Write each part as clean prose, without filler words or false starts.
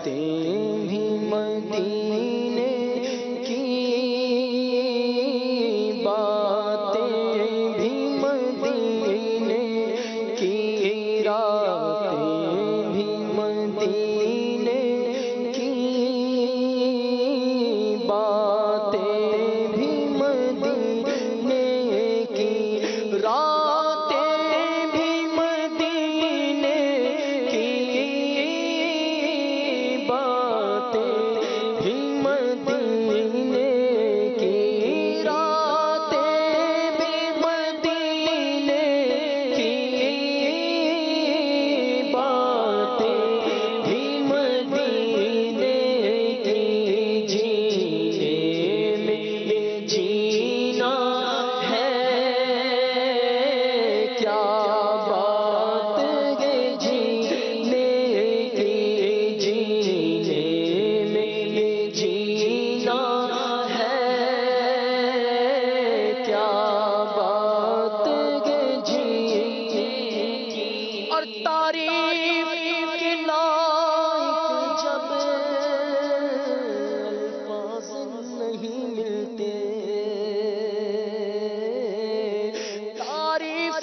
بھی مدینے کی، باتیں بھی مدینے کی، راتیں بھی مدینے کی، باتیں بھی مدینے کی، راتیں بھی مدینے کی، باتیں بھی مدینے کی، راتیں بھی مدینے کی، باتیں بھی مدینے کی، جینے میں جینا ہے کیا بات ہے جینے کی، جینے میں جینا ہے کیا بات ہے جینے کی، اور تعریف کے لائق جب الفاظ نہیں ملتے، تعریف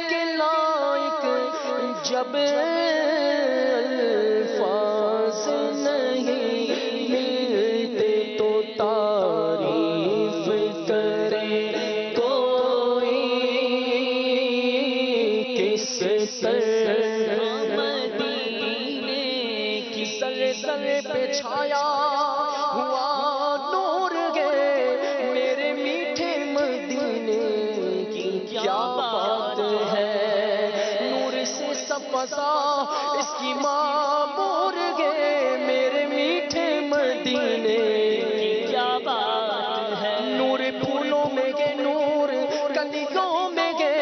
کے لائق جب الفاظ نہیں ملتے، تو تعریف کرے کوئی کس طرح مدینے کی، سر سر پہ چھایا ہوا نور گے میرے میٹھے مدینے کی، کیا بات ہے، نور سے سب فضا اس کی معمور گے میرے میٹھے مدینے کی، کیا بات ہے، نور پھولوں میں گے، نور کلیوں میں گے،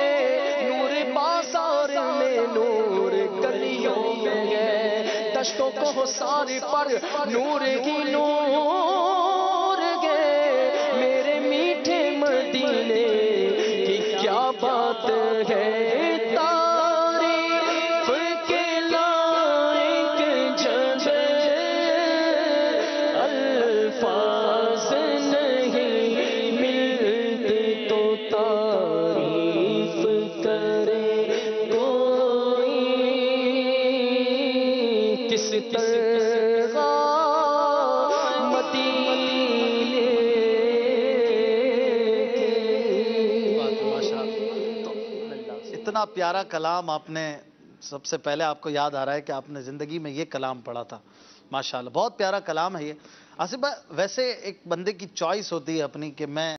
نور بازار میں، نور گلیوں میں گے، دشتوں کو سارے پر نور ہی نور گے میرے میٹھے مدینے کی، کیا بات ہے، تعریف کے لائق جب الفاظ نہیں ملتے، تو تعریف کرے کوئی کس طرح مدینے کی۔ اتنا پیارا کلام آپ نے، سب سے پہلے آپ کو یاد آ رہا ہے کہ آپ نے زندگی میں یہ کلام پڑھا تھا، ماشاءاللہ بہت پیارا کلام ہے یہ۔ آصف بھائی، ویسے ایک بندے کی چوائس ہوتی ہے اپنی کہ میں